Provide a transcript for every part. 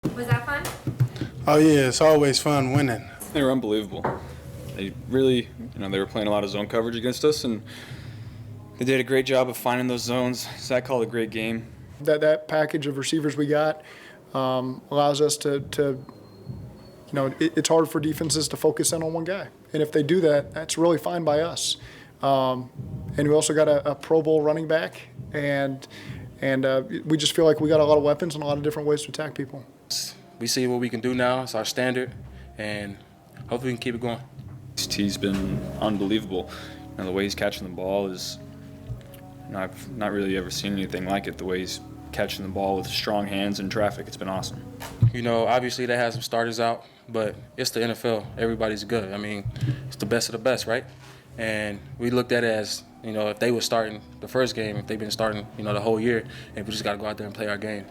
Was that fun? Oh yeah, it's always fun winning. They were unbelievable. They really, they were playing a lot of zone coverage against us, and they did a great job of finding those zones. Zach called a great game. That package of receivers we got allows us to it's hard for defenses to focus in on one guy. And if they do that, that's really fine by us. And we also got a Pro Bowl running back, and we just feel like we got a lot of weapons and a lot of different ways to attack people. We see what we can do now. It's our standard, and hopefully we can keep it going. He's been unbelievable. The way he's catching the ball is, I've not really ever seen anything like it. The way he's catching the ball with strong hands in traffic, it's been awesome. Obviously they have some starters out, but it's the NFL. Everybody's good. It's the best of the best, right? And we looked at it as, if they were starting the first game, if they've been starting, the whole year, and we just got to go out there and play our game.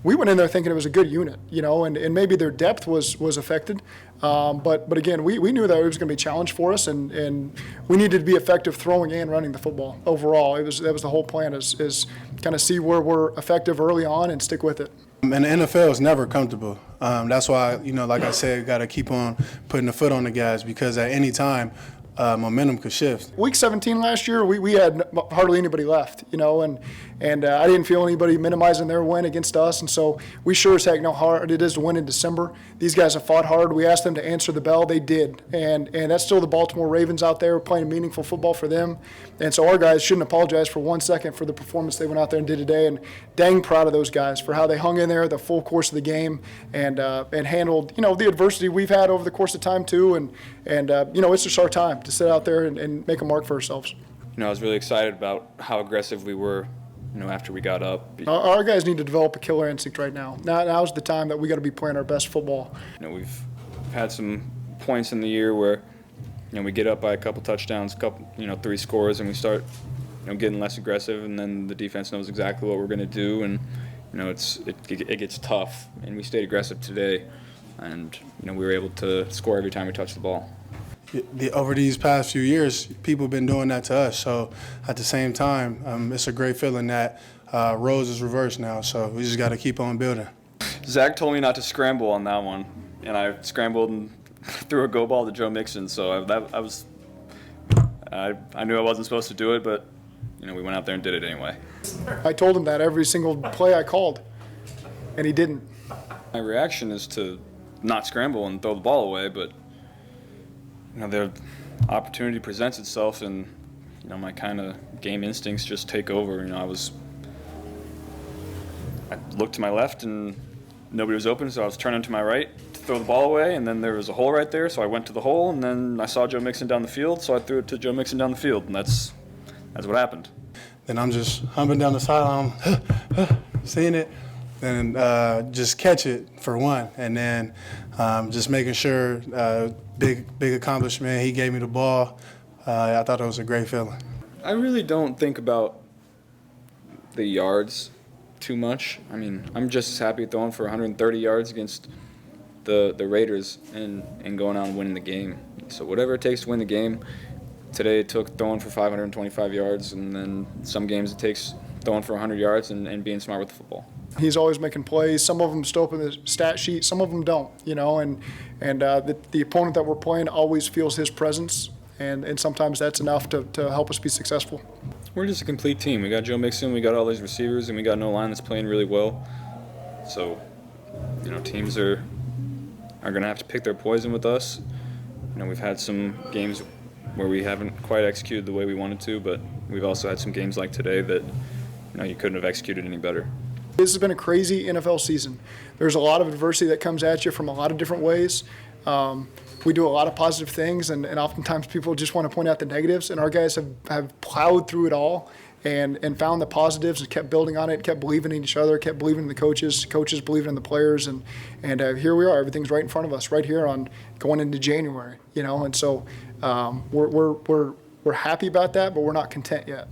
We went in there thinking it was a good unit, and maybe their depth was affected. But again, we knew that it was going to be a challenge for us, and we needed to be effective throwing and running the football. Overall, that was the whole plan is kind of see where we're effective early on and stick with it. And the NFL is never comfortable. That's why, like I said, got to keep on putting the foot on the gas, because at any time, momentum could shift. Week 17 last year, we had hardly anybody left, and I didn't feel anybody minimizing their win against us, and so we sure as heck know how hard it is to win in December. These guys have fought hard. We asked them to answer the bell. They did, and that's still the Baltimore Ravens out there playing meaningful football for them, and so our guys shouldn't apologize for 1 second for the performance they went out there and did today, and dang proud of those guys for how they hung in there the full course of the game and handled, the adversity we've had over the course of time too, and it's just our time to sit out there and make a mark for ourselves. I was really excited about how aggressive we were, after we got up. Our guys need to develop a killer instinct right now. Now's the time that we got to be playing our best football. We've had some points in the year where, we get up by a couple touchdowns, 3 scores, and we start, getting less aggressive, and then the defense knows exactly what we're going to do, and it gets tough. And we stayed aggressive today, and we were able to score every time we touched the ball. Over these past few years, people have been doing that to us. So at the same time, it's a great feeling that roles is reversed now. So we just got to keep on building. Zach told me not to scramble on that one, and I scrambled and threw a go ball to Joe Mixon. So I knew I wasn't supposed to do it, but we went out there and did it anyway. I told him that every single play I called, and he didn't. My reaction is to not scramble and throw the ball away, but the opportunity presents itself, and my kind of game instincts just take over. I looked to my left and nobody was open, so I was turning to my right to throw the ball away, and then there was a hole right there, so I went to the hole, and then I saw Joe Mixon down the field, so I threw it to Joe Mixon down the field, and that's what happened. Then I'm just humping down the sideline, seeing it, and just catch it for one, and then just making sure. Big accomplishment. He gave me the ball. I thought it was a great feeling. I really don't think about the yards too much. I'm just as happy throwing for 130 yards against the Raiders and going out and winning the game. So whatever it takes to win the game. Today it took throwing for 525 yards, and then some games it takes throwing for 100 yards and being smart with the football. He's always making plays. Some of them still up in the stat sheet. Some of them don't, and the opponent that we're playing always feels his presence, and sometimes that's enough to help us be successful. We're just a complete team. We got Joe Mixon, we got all these receivers, and we got no line that's playing really well. So, teams are going to have to pick their poison with us. We've had some games where we haven't quite executed the way we wanted to, but we've also had some games like today that you couldn't have executed any better. This has been a crazy NFL season. There's a lot of adversity that comes at you from a lot of different ways. We do a lot of positive things, and oftentimes people just want to point out the negatives, and our guys have plowed through it all and found the positives and kept building on it, kept believing in each other, kept believing in the coaches believing in the players, and here we are. Everything's right in front of us, right here on going into January, and so we're happy about that, but we're not content yet.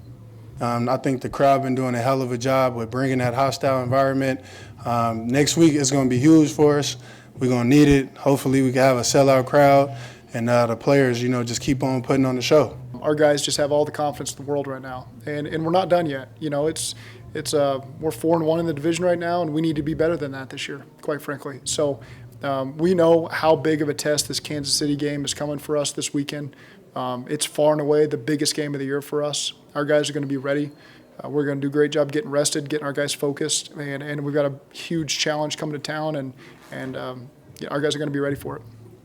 I think the crowd been doing a hell of a job with bringing that hostile environment. Next week is going to be huge for us. We're going to need it. Hopefully we can have a sellout crowd, and the players, just keep on putting on the show. Our guys just have all the confidence in the world right now, and we're not done yet. It's we're 4-1 in the division right now, and we need to be better than that this year, quite frankly. So we know how big of a test this Kansas City game is coming for us this weekend. It's far and away the biggest game of the year for us. Our guys are going to be ready. We're going to do a great job getting rested, getting our guys focused, and we've got a huge challenge coming to town, and our guys are going to be ready for it.